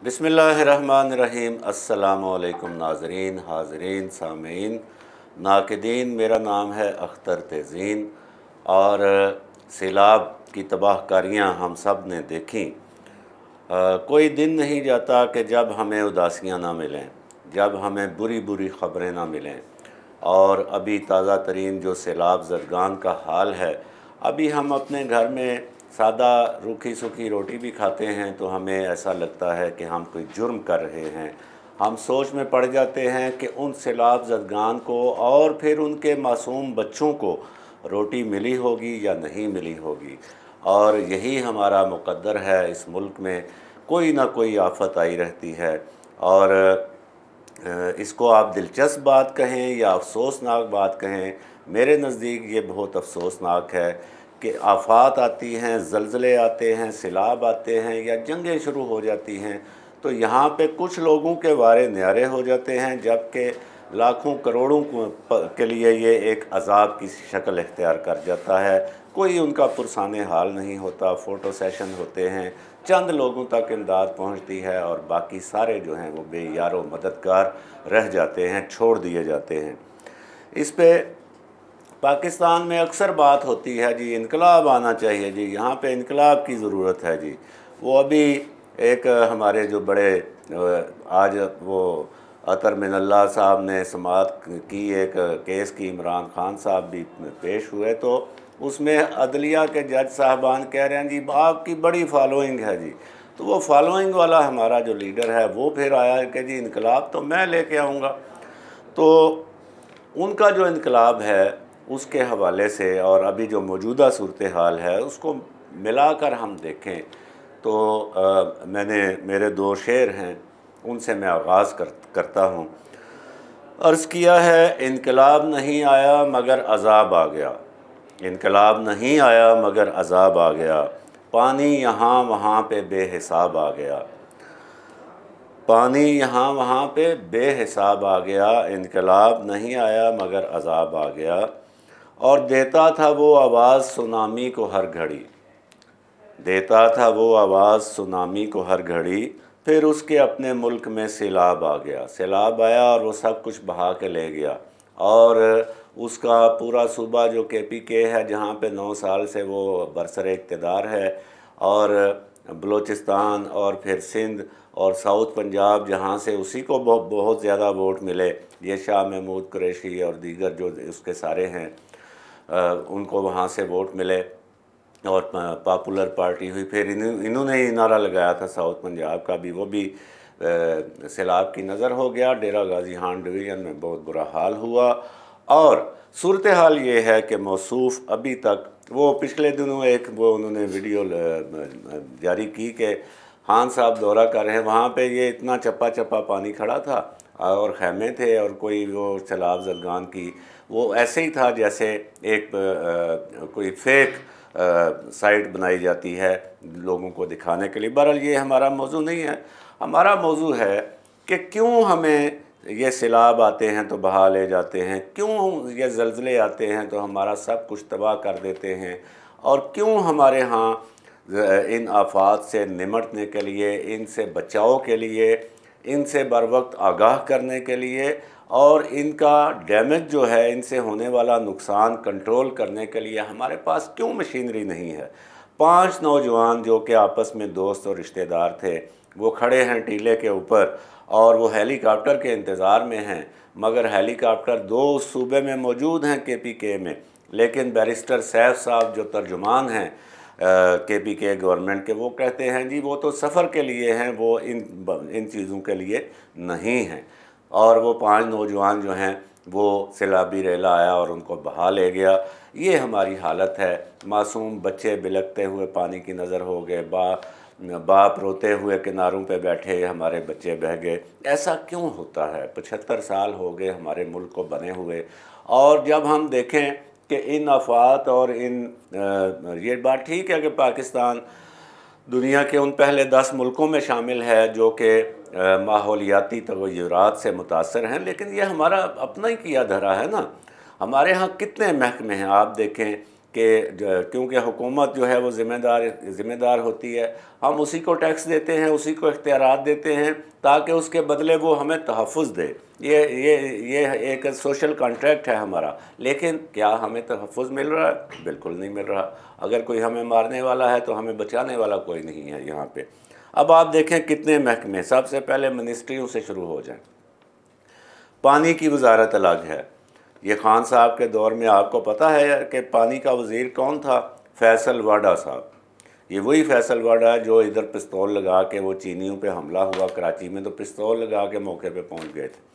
बिस्मिल्लाहिर्रहमानिर्रहीम। अस्सलामुअलैकुम नाज़रीन, हाज़रीन, सामीन, नाक़िदीन। मेरा नाम है अख्तर तेज़ीन और सैलाब की तबाहकारियाँ हम सब ने देखी। कोई दिन नहीं जाता कि जब हमें उदासियाँ ना मिलें, जब हमें बुरी बुरी ख़बरें ना मिलें। और अभी ताज़ा तरीन जो सैलाब ज़दगान का हाल है, अभी हम अपने घर में सादा रूखी सूखी रोटी भी खाते हैं तो हमें ऐसा लगता है कि हम कोई जुर्म कर रहे हैं। हम सोच में पड़ जाते हैं कि उन सैलाब ज़दगान को और फिर उनके मासूम बच्चों को रोटी मिली होगी या नहीं मिली होगी। और यही हमारा मुक़द्दर है। इस मुल्क में कोई ना कोई आफ़त आई रहती है और इसको आप दिलचस्प बात कहें या अफसोसनाक बात कहें, मेरे नज़दीक ये बहुत अफसोसनाक है कि आफ़ात आती हैं, ज़लज़ले आते हैं, सैलाब आते हैं या जंगें शुरू हो जाती हैं तो यहाँ पे कुछ लोगों के वारे न्यारे हो जाते हैं, जबकि लाखों करोड़ों के लिए ये एक अज़ाब की शक्ल इख्तियार कर जाता है। कोई उनका पुरसाने हाल नहीं होता, फ़ोटो सेशन होते हैं, चंद लोगों तक इमदाद पहुँचती है और बाकी सारे जो हैं वो बेयारो मददगार रह जाते हैं, छोड़ दिए जाते हैं। इस पे पाकिस्तान में अक्सर बात होती है जी इनकलाब आना चाहिए, जी यहाँ पे इनकलाब की ज़रूरत है जी। वो अभी एक हमारे जो बड़े आज वो अतर मिनल्ला साहब ने समाअत की एक केस की, इमरान खान साहब भी पेश हुए तो उसमें अदलिया के जज साहबान कह रहे हैं जी आपकी बड़ी फॉलोइंग है जी। तो वो फॉलोइंग वाला हमारा जो लीडर है वो फिर आया कि जी इनकलाब तो मैं लेके आऊँगा। तो उनका जो इनकलाब है उसके हवाले से और अभी जो मौजूदा सूरत हाल है उसको मिलाकर हम देखें तो मेरे दो शेर हैं, उनसे मैं आगाज़ करता हूँ। अर्ज़ किया है इनकलाब नहीं आया मगर अज़ाब आ गया, इनकलाब नहीं आया मगर अज़ाब आ गया, पानी यहाँ वहाँ पे बेहिसाब आ गया, पानी यहाँ वहाँ पे बेहिसाब आ गया, इनकलाब नहीं आया मगर अज़ाब आ गया। और देता था वो आवाज़ सुनामी को हर घड़ी, देता था वो आवाज़ सुनामी को हर घड़ी, फिर उसके अपने मुल्क में सैलाब आ गया, सैलाब आया और वो सब कुछ बहा के ले गया। और उसका पूरा सूबा जो KPK है, जहाँ पे 9 साल से वो बरसर इक़्तिदार है, और बलूचिस्तान और फिर सिंध और साउथ पंजाब जहाँ से उसी को बहुत ज़्यादा वोट मिले, ये शाह महमूद कुरैशी और दीगर जो उसके सारे हैं उनको वहाँ से वोट मिले और पॉपुलर पार्टी हुई। फिर इन्होंने ही नारा लगाया था साउथ पंजाब का भी, वो भी सैलाब की नज़र हो गया। डेरा गाजी खान डिवीज़न में बहुत बुरा हाल हुआ। और सूरत हाल ये है कि मौसूफ़ अभी तक, वो पिछले दिनों एक वो उन्होंने वीडियो जारी की कि खान साहब दौरा कर रहे हैं, वहाँ पे ये इतना चप्पा चप्पा पानी खड़ा था और खैमे थे और कोई वो सैलाब ज़दगान की वो ऐसे ही था जैसे एक कोई फेक साइट बनाई जाती है लोगों को दिखाने के लिए। बहरहाल ये हमारा मौजू नहीं है। हमारा मौजू है कि क्यों हमें ये सैलाब आते हैं तो बहा ले जाते हैं, क्यों ये ज़लज़ले आते हैं तो हमारा सब कुछ तबाह कर देते हैं, और क्यों हमारे यहाँ इन आफ़ात से निमटने के लिए, इनसे बचाव के लिए, इनसे बर वक्त आगाह करने के लिए और इनका डैमेज जो है, इनसे होने वाला नुकसान कंट्रोल करने के लिए हमारे पास क्यों मशीनरी नहीं है। 5 नौजवान जो कि आपस में दोस्त और रिश्तेदार थे, वो खड़े हैं टीले के ऊपर और वो हेलीकॉप्टर के इंतज़ार में हैं, मगर हेलीकॉप्टर 2 सूबे में मौजूद हैं KPK में, लेकिन बैरिस्टर सैफ साहब जो तर्जुमान हैं KPK गवर्नमेंट के, वो कहते हैं जी वो तो सफ़र के लिए हैं, वो इन चीज़ों के लिए नहीं हैं। और वो 5 नौजवान जो हैं वो सैलाबी रेला आया और उनको बहा ले गया। ये हमारी हालत है। मासूम बच्चे बिलखते हुए पानी की नज़र हो गए, बाप रोते हुए किनारों पे बैठे, हमारे बच्चे बह गए। ऐसा क्यों होता है? 75 साल हो गए हमारे मुल्क को बने हुए, और जब हम देखें कि इन आफ़ात और ये बात ठीक है कि पाकिस्तान दुनिया के उन पहले 10 मुल्कों में शामिल है जो कि माहौलियाती तग़य्युरात से मुतासर हैं, लेकिन ये हमारा अपना ही किया धरा है ना। हमारे यहाँ कितने महकमे हैं, आप देखें कि क्योंकि हुकूमत जो है वो ज़िम्मेदार होती है, हम उसी को टैक्स देते हैं, उसी को इख्तियारात देते हैं ताकि उसके बदले वो हमें तहफ़्फ़ुज़ दे। ये एक सोशल कॉन्ट्रैक्ट है हमारा, लेकिन क्या हमें तहफ़्फ़ुज़ मिल रहा है? बिल्कुल नहीं मिल रहा। अगर कोई हमें मारने वाला है तो हमें बचाने वाला कोई नहीं है यहाँ पे। अब आप देखें कितने महकमे, सबसे पहले मिनिस्ट्रियों से शुरू हो जाएं। पानी की वजारत अलग है। ये खान साहब के दौर में आपको पता है कि पानी का वज़ीर कौन था? फैसल वाडा साहब। ये वही फैसल वाडा है जो इधर पिस्तौल लगा के, वो चीनियों पे हमला हुआ कराची में तो पिस्तौल लगा के मौके पे पहुंच गए थे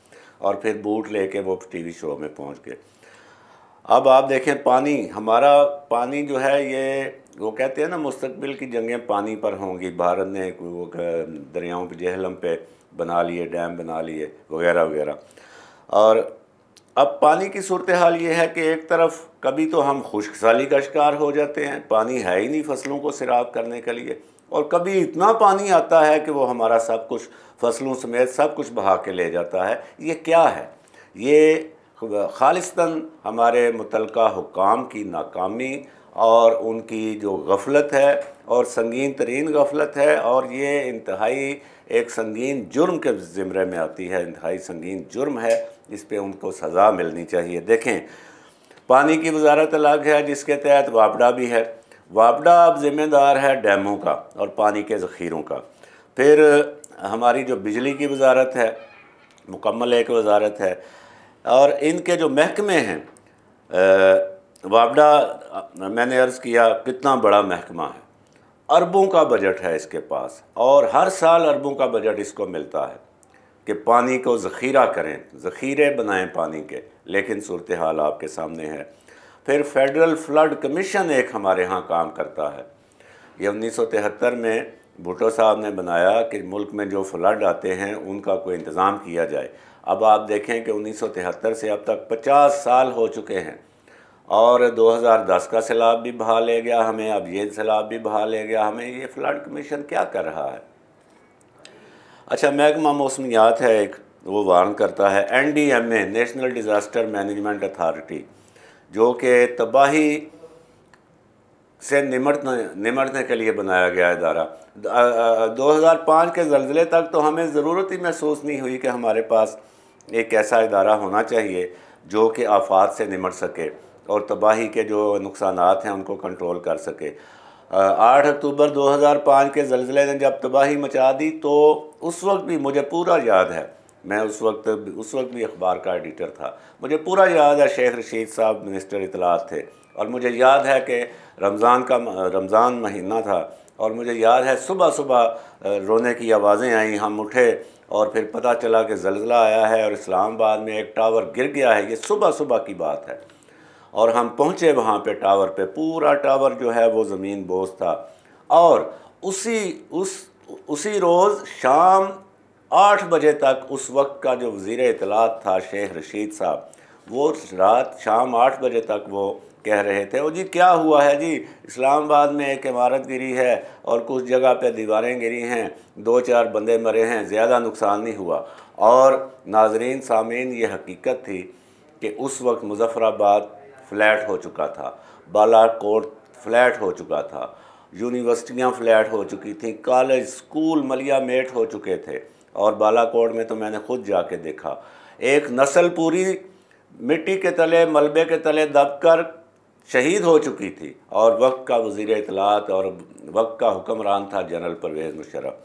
और फिर बूट लेके वो टीवी शो में पहुंच गए। अब आप देखें पानी, हमारा पानी जो है ये, वो कहते हैं ना मुस्तकबिल की जंगें पानी पर होंगी। भारत ने वो दरियाओं पे, जहलम पे बना लिए, डैम बना लिए वगैरह वगैरह। और अब पानी की सूरत हाल ये है कि एक तरफ कभी तो हम खुश्क साली का शिकार हो जाते हैं, पानी है ही नहीं फसलों को सिराब करने के लिए, और कभी इतना पानी आता है कि वो हमारा सब कुछ, फसलों समेत सब कुछ बहा के ले जाता है। ये क्या है? ये खालिस्तन हमारे मुतलका हुक्काम की नाकामी और उनकी जो गफलत है, और संगीन तरीन गफलत है, और ये इंतहाई एक संगीन जुर्म के ज़िम्रे में आती है, इंतहाई संगीन जुर्म है, इस पे उनको सज़ा मिलनी चाहिए। देखें, पानी की वजारत अलग है जिसके तहत वापडा भी है। वापडा अब ज़िम्मेदार है डैमों का और पानी के ज़ख़ीरों का। फिर हमारी जो बिजली की वजारत है, मुकम्मल एक वजारत है। और इनके जो महकमे हैं, वापडा मैंने अर्ज़ किया कितना बड़ा महकमा है, अरबों का बजट है इसके पास, और हर साल अरबों का बजट इसको मिलता है कि पानी को ज़ख़ीरा करें, ज़ख़ीरे बनाएं पानी के, लेकिन सूरत हाल आपके सामने है। फिर फेडरल फ्लड कमीशन एक हमारे यहाँ काम करता है। ये 1973 में भुट्टो साहब ने बनाया कि मुल्क में जो फ्लड आते हैं उनका कोई इंतज़ाम किया जाए। अब आप देखें कि 1973 से अब तक 50 साल हो चुके हैं, और 2010 का सैलाब भी बहा ले गया हमें, अब ये सैलाब भी बहा ले गया हमें। ये फ्लड कमीशन क्या कर रहा है? अच्छा, महकमा मौसमियात है एक, वो वार्न करता है। NDMA, national disaster management authority, जो कि तबाही से निमटने के लिए बनाया गया इदारा। 2005 के ज़लज़ले तक तो हमें ज़रूरत ही महसूस नहीं हुई कि हमारे पास एक ऐसा इदारा होना चाहिए जो कि आफात से निमट सके और तबाही के जो नुकसानात हैं उनको कंट्रोल कर सके। 8 अक्टूबर 2005 के ज़लज़ले ने जब तबाही मचा दी तो उस वक्त भी मुझे पूरा याद है, मैं उस वक्त भी अखबार का एडिटर था, मुझे पूरा याद है शेख रशीद साहब मिनिस्टर इत्तलात थे, और मुझे याद है कि रमज़ान महीना था, और मुझे याद है सुबह सुबह रोने की आवाज़ें आई, हम उठे और फिर पता चला कि ज़लज़ला आया है और इस्लामाबाद में एक टावर गिर गया है। ये सुबह सुबह की बात है, और हम पहुँचे वहाँ पे टावर पे, पूरा टावर जो है वो ज़मीन बोझ था। और उसी रोज़ शाम 8 बजे तक उस वक्त का जो वज़ीर इत्तलात था शेख रशीद साहब, वो रात शाम 8 बजे तक वो कह रहे थे, ओ जी क्या हुआ है जी, इस्लामाबाद में एक इमारत गिरी है और कुछ जगह पे दीवारें गिरी हैं, 2-4 बंदे मरे हैं, ज़्यादा नुकसान नहीं हुआ। और नाज़रीन सामीन, ये हकीकत थी कि उस वक्त मुज़फ़्फ़राबाद फ्लैट हो चुका था, बालाकोट फ्लैट हो चुका था, यूनिवर्सिटियाँ फ्लैट हो चुकी थी, कॉलेज स्कूल मलिया मेट हो चुके थे, और बालाकोट में तो मैंने खुद जाके देखा, एक नस्ल पूरी मिट्टी के तले, मलबे के तले दबकर शहीद हो चुकी थी, और वक्त का वज़ीर इत्तलात और वक्त का हुक्मरान था जनरल परवेज़ मुशर्रफ।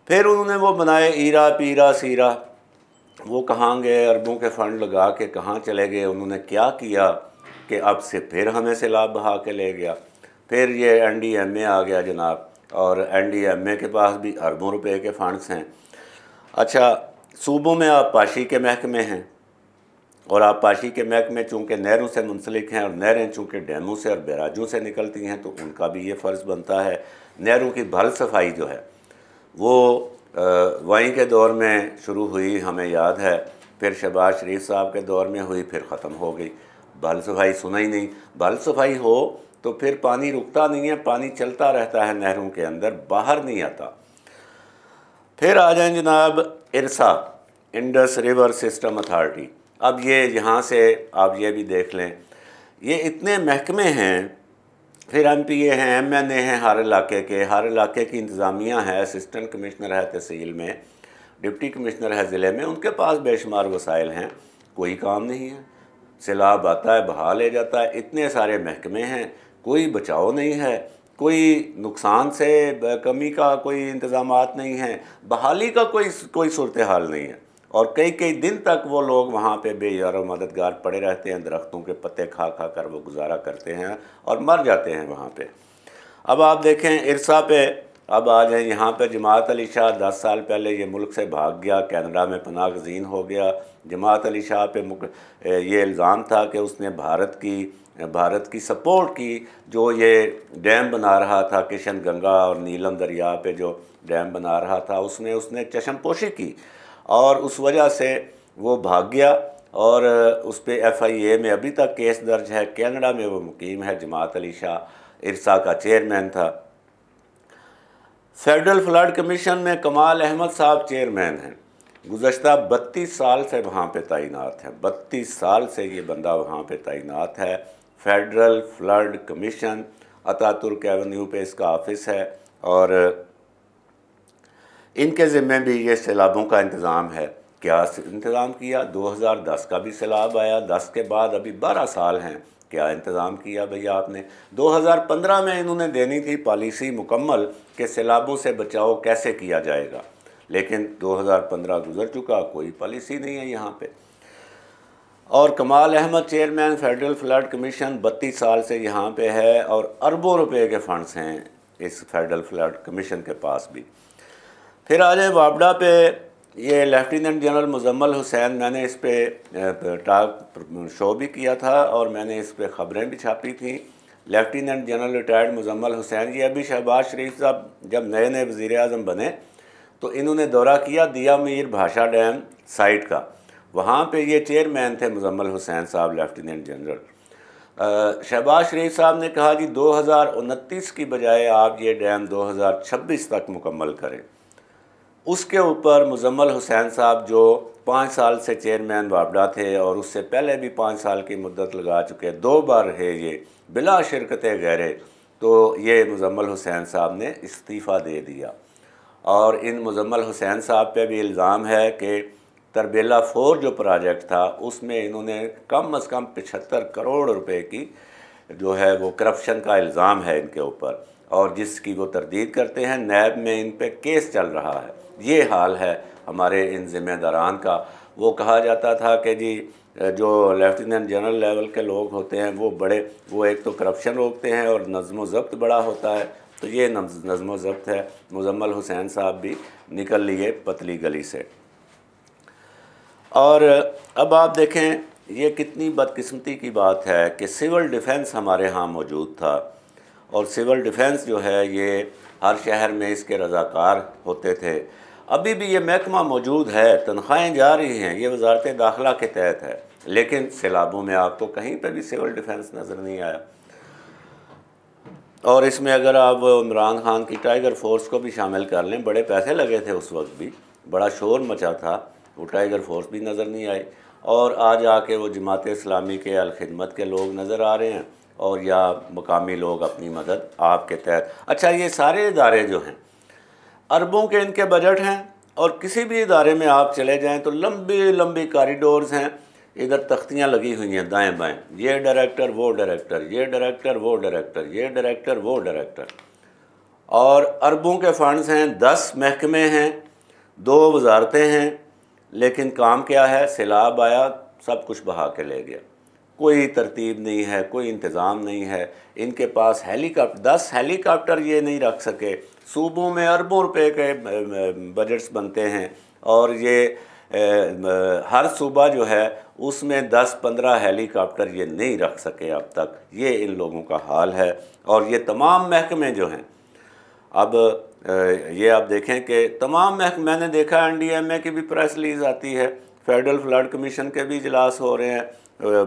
फिर उन्होंने वो बनाए ईरा पीरा सीरा, वो कहाँ गए, अरबों के फ़ंड लगा के कहाँ चले गए, उन्होंने क्या किया कि अब से फिर हमें सैलाब बहा के ले गया। फिर ये NDMA आ गया जनाब, और NDMA के पास भी अरबों रुपए के फ़ंड्स हैं। अच्छा, सूबों में आबपाशी के महकमे हैं, और आबपाशी के महकमे चूँकि नहरों से मुंसलिक हैं, और नहरें चूँकि डैमों से और बैराजों से निकलती हैं, तो उनका भी ये फ़र्ज़ बनता है। नहरों की भल सफाई जो है वो वहीं के दौर में शुरू हुई, हमें याद है, फिर शहबाज शरीफ साहब के दौर में हुई, फिर ख़त्म हो गई। भल सफाई सुना ही नहीं। भल सफाई हो तो फिर पानी रुकता नहीं है, पानी चलता रहता है नहरों के अंदर, बाहर नहीं आता। फिर आ जाएं जनाब इरसा, इंडस रिवर सिस्टम अथॉरिटी। अब ये यहाँ से आप ये भी देख लें, ये इतने महकमे हैं, फिर MPA हैं, MNA हैं, हर इलाके की इंतज़ामिया है, असिस्टेंट कमिश्नर है तहसील में, डिप्टी कमिश्नर है ज़िले में, उनके पास बेशुमार वसाइल हैं, कोई काम नहीं है। सैलाब आता है बहा ले जाता है, इतने सारे महकमे हैं, कोई बचाव नहीं है, कोई नुकसान से कमी का कोई इंतज़ामात नहीं है, बहाली का कोई सूरत हाल नहीं है। और कई कई दिन तक वो लोग वहाँ पे बेयारो मददगार पड़े रहते हैं, दरख्तों के पत्ते खा खा कर वो गुजारा करते हैं और मर जाते हैं वहाँ पे। अब आप देखें इरसा पे, अब आ जाए यहाँ पे जमात अली शाह 10 साल पहले ये मुल्क से भाग गया, कनाडा में पनाह गज़ीन हो गया। जमात अली शाह पे ये इल्ज़ाम था कि उसने भारत की सपोर्ट की, जो ये डैम बना रहा था किशन गंगा और नीलम दरिया पे जो डैम बना रहा था, उसने चशमपोशी की और उस वजह से वो भाग गया और उस पर FIA में अभी तक केस दर्ज है। कनाडा में वो मुकीम है। जमात अली शाह इरसा का चेयरमैन था। फेडरल फ्लड कमीशन में कमाल अहमद साहब चेयरमैन हैं, गुज़श्ता 32 साल से वहाँ पे तैनात हैं। 32 साल से ये बंदा वहाँ पे तैनात है। Federal flood commission, Ataturk Avenue पे इसका ऑफिस है और इनके ज़िम्मे भी ये सैलाबों का इंतज़ाम है। क्या इंतज़ाम किया? 2010 का भी सैलाब आया, 10 के बाद अभी 12 साल हैं, क्या इंतज़ाम किया भैया आपने? 2015 में इन्होंने देनी थी पॉलिसी मुकम्मल कि सैलाबों से बचाव कैसे किया जाएगा, लेकिन 2015 गुजर चुका, कोई पॉलिसी नहीं है यहाँ पे। और Kamal Ahmed chairman federal flood commission 32 साल से यहाँ पे है और अरबों रुपए के फंड्स हैं इस फेडरल फ्लड कमीशन के पास भी। फिर आ जाए वापडा पे, ये लेफ्टिनेंट जनरल मुजम्मल हुसैन, मैंने इस पे टॉक शो भी किया था और मैंने इस पे ख़बरें भी छापी थी। Lieutenant general retired Muzammil Hussain, ये अभी शहबाज शरीफ साहब जब नए नए वज़ीर आज़म बने तो इन्होंने दौरा किया दिया मीर भाषा डैम साइट का, वहाँ पे ये चेयरमैन थे मुजम्मल हुसैन साहब लेफ्टिनेंट जनरल। शहबाज शरीफ साहब ने कहा जी 2029 की बजाय आप ये डैम 2026 तक मुकम्मल करें। उसके ऊपर मुजम्मल हुसैन साहब जो 5 साल से चेयरमैन वापडा थे और उससे पहले भी 5 साल की मुद्दत लगा चुके, 2 बार है ये बिला शिरकत गैरे, तो ये मुजम्मल हुसैन साहब ने इस्तीफ़ा दे दिया। और इन मुजम्मल हुसैन साहब पे भी इल्ज़ाम है कि तरबेला 4 जो प्रोजेक्ट था उसमें इन्होंने कम अज़ कम 75 करोड़ रुपए की जो है वो करप्शन का इल्ज़ाम है इनके ऊपर, और जिसकी वो तरदीद करते हैं। नैब में इन पे केस चल रहा है। ये हाल है हमारे इन ज़िम्मेदारान का। वो कहा जाता था कि जी जो लेफ्टिनेंट जनरल लेवल के लोग होते हैं वो एक तो करप्शन रोकते हैं और नज़्म व ज़ब्त बड़ा होता है, तो ये नज़्म व ज़ब्त है। मुजम्मल हुसैन साहब भी निकल लिए पतली गली से। और अब आप देखें ये कितनी बदकिस्मती की बात है कि सिविल डिफेंस हमारे यहाँ मौजूद था, और सिविल डिफेंस जो है ये हर शहर में इसके रज़ाकार होते थे। अभी भी ये महकमा मौजूद है, तनख्वाहें जा रही हैं, ये वजारत दाखिला के तहत है, लेकिन सैलाबों में आपको कहीं पर भी सिविल डिफेंस नज़र नहीं आया। और इसमें अगर आप इमरान खान की टाइगर फोर्स को भी शामिल कर लें, बड़े पैसे लगे थे उस वक्त भी, बड़ा शोर मचा था, वो टाइगर फोर्स भी नज़र नहीं आई। और आज आके वो जमात इस्लामी के अलखिदमत के लोग नज़र आ रहे हैं और या मकामी लोग अपनी मदद आपके तहत। अच्छा, ये सारे इदारे जो हैं अरबों के इनके बजट हैं, और किसी भी इदारे में आप चले जाएं तो लंबी लंबी कॉरिडोर्स हैं, इधर तख्तियां लगी हुई हैं दाएं बाएं, ये डायरेक्टर वो डायरेक्टर, ये डायरेक्टर वो डायरेक्टर, ये डायरेक्टर वो डायरेक्टर, और अरबों के फंड्स हैं, 10 महकमे हैं, 2 वजारतें हैं, लेकिन काम क्या है? सैलाब आया, सब कुछ बहा के ले गया। कोई तरतीब नहीं है, कोई इंतज़ाम नहीं है। इनके पास 10 हेलीकॉप्टर ये नहीं रख सके। सूबों में अरबों रुपए के बजट्स बनते हैं और ये हर सूबा जो है उसमें 10-15 हेलीकॉप्टर ये नहीं रख सके अब तक। ये इन लोगों का हाल है। और ये तमाम महकमे जो हैं, अब ये आप देखें कि तमाम महकमे, मैंने देखा NDMA की भी प्रेस रिलीज़ आती है, फेडरल फ्लड कमीशन के भी इजलास हो रहे हैं,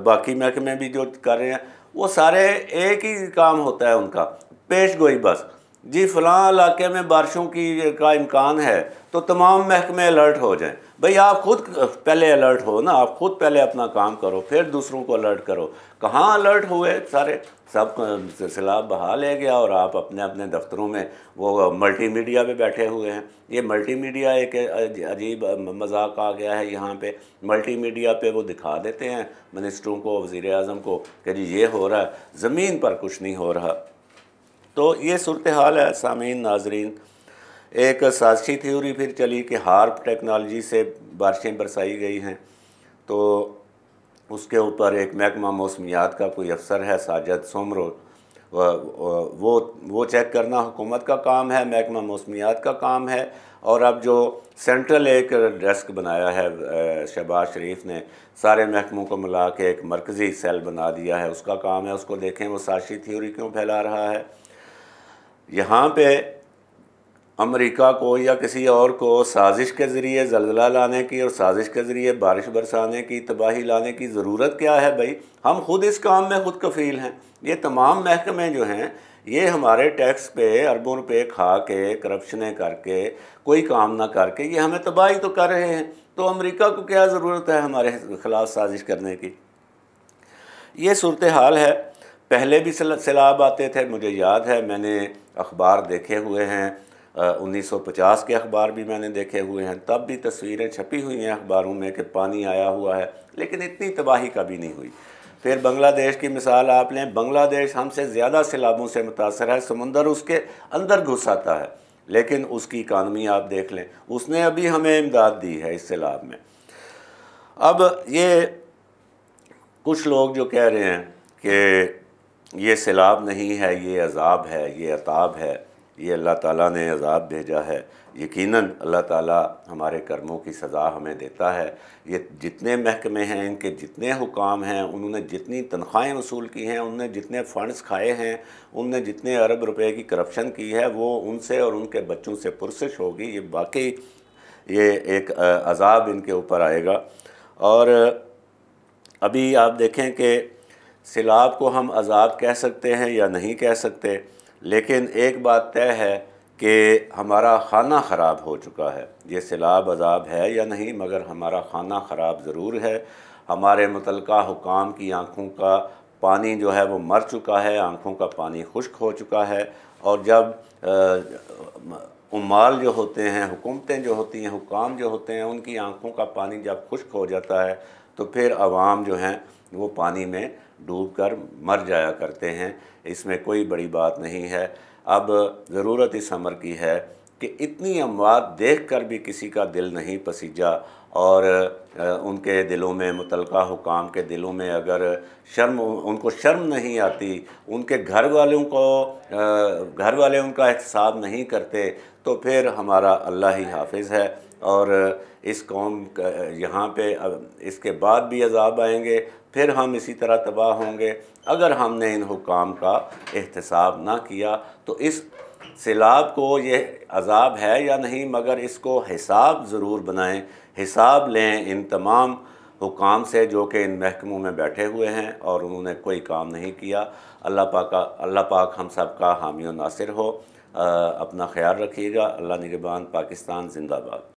बाकी महकमे भी जो कर रहे हैं, वो सारे एक ही काम होता है उनका, पेश गोई बस। जी फ़लाँ इलाके में बारिशों की का इम्कान है, तो तमाम महकमे अलर्ट हो जाएं। भाई आप ख़ुद पहले अलर्ट हो ना, आप ख़ुद पहले अपना काम करो, फिर दूसरों को अलर्ट करो। कहाँ अलर्ट हुए सारे, सब सैलाब बहा ले गया और आप अपने अपने दफ्तरों में वो मल्टीमीडिया पे बैठे हुए हैं। ये मल्टीमीडिया एक अजीब मजाक आ गया है यहाँ पे। मल्टीमीडिया पे वो दिखा देते हैं मिनिस्टरों को, वज़ीर आज़म को कि जी ये हो रहा है, ज़मीन पर कुछ नहीं हो रहा। तो ये सूरत हाल है सामीन नाजरीन। एक साजिशी थ्योरी फिर चली कि हार्प टेक्नोलॉजी से बारिशें बरसाई गई हैं, तो उसके ऊपर एक महकमा मौसमियात का कोई अफसर है साजिद सोमरो, वो चेक करना हुकूमत का काम है, महकमा मौसमियात का काम है। और अब जो सेंट्रल एक डेस्क बनाया है शहबाज शरीफ ने, सारे महकमों को मिला के एक मरकज़ी सेल बना दिया है, उसका काम है उसको देखें वो साजिशी थ्योरी क्यों फैला रहा है। यहाँ पे अमेरिका को या किसी और को साजिश के ज़रिए ज़लज़ला लाने की और साजिश के ज़रिए बारिश बरसाने की, तबाही लाने की ज़रूरत क्या है भाई? हम ख़ुद इस काम में ख़ुद कफ़ील हैं। ये तमाम महकमे जो हैं ये हमारे टैक्स पे अरबों रुपये खा के, करप्शनें करके, कोई काम ना करके ये हमें तबाही तो कर रहे हैं। तो अमेरिका को क्या ज़रूरत है हमारे ख़िलाफ़ साजिश करने की? ये सूरत हाल है। पहले भी सैलाब आते थे, मुझे याद है मैंने अखबार देखे हुए हैं, 1950 के अखबार भी मैंने देखे हुए हैं, तब भी तस्वीरें छपी हुई हैं अखबारों में कि पानी आया हुआ है, लेकिन इतनी तबाही कभी नहीं हुई। फिर बांग्लादेश की मिसाल आप लें, बांग्लादेश हमसे ज़्यादा सैलाबों से मुतासर है, समुंदर उसके अंदर घुस आता है, लेकिन उसकी इकानमी आप देख लें, उसने अभी हमें इमदाद दी है इस सैलाब में। अब ये कुछ लोग जो कह रहे हैं कि ये सैलाब नहीं है, ये अज़ाब है, ये अताब है, ये अल्लाह ताला ने अज़ाब भेजा है। यकीनन अल्लाह ताला हमारे कर्मों की सज़ा हमें देता है। ये जितने महकमे हैं, इनके जितने हुकाम हैं, उन्होंने जितनी तनख्वाहें वसूल की हैं, उनने जितने फ़ंड्स खाए हैं, उनने जितने अरब रुपए की करप्शन की है, वो उनसे और उनके बच्चों से पुरसिश होगी। ये वाकई ये एक अज़ाब इनके ऊपर आएगा। और अभी आप देखें कि सैलाब को हम अज़ाब कह सकते हैं या नहीं कह सकते, लेकिन एक बात तय है कि हमारा खाना ख़राब हो चुका है। ये सैलाब अज़ाब है या नहीं, मगर हमारा खाना ख़राब ज़रूर है। हमारे मुतल्लिका हुकाम की आँखों का पानी जो है वो मर चुका है, आँखों का पानी खुश्क हो चुका है। और जब उम्माल जो होते हैं, हुकूमतें जो होती हैं, हुकाम जो होते हैं, उनकी आँखों का पानी जब खुश्क हो जाता है तो फिर अवाम जो हैं वो पानी में डूबकर मर जाया करते हैं। इसमें कोई बड़ी बात नहीं है। अब ज़रूरत इस अमर की है कि इतनी अमवात देखकर भी किसी का दिल नहीं पसीजा, और उनके दिलों में, मुतल्लिका हुकाम के दिलों में अगर उनको शर्म नहीं आती, उनके घर वाले उनका एहतसाब नहीं करते, तो फिर हमारा अल्लाह ही हाफिज़ है। और इस कौम यहाँ पे इसके बाद भी अज़ाब आएंगे, फिर हम इसी तरह तबाह होंगे अगर हमने इन हुकाम का एहतसाब ना किया। तो इस सैलाब को ये अज़ाब है या नहीं, मगर इसको हिसाब ज़रूर बनाएं, हिसाब लें इन तमाम हुकाम से जो कि इन महकमों में बैठे हुए हैं और उन्होंने कोई काम नहीं किया। अल्लाह पाक हम सब का हामी और नासिर हो। अपना ख्याल रखिएगा। अल्लाह निगहबान। पाकिस्तान ज़िंदाबाद।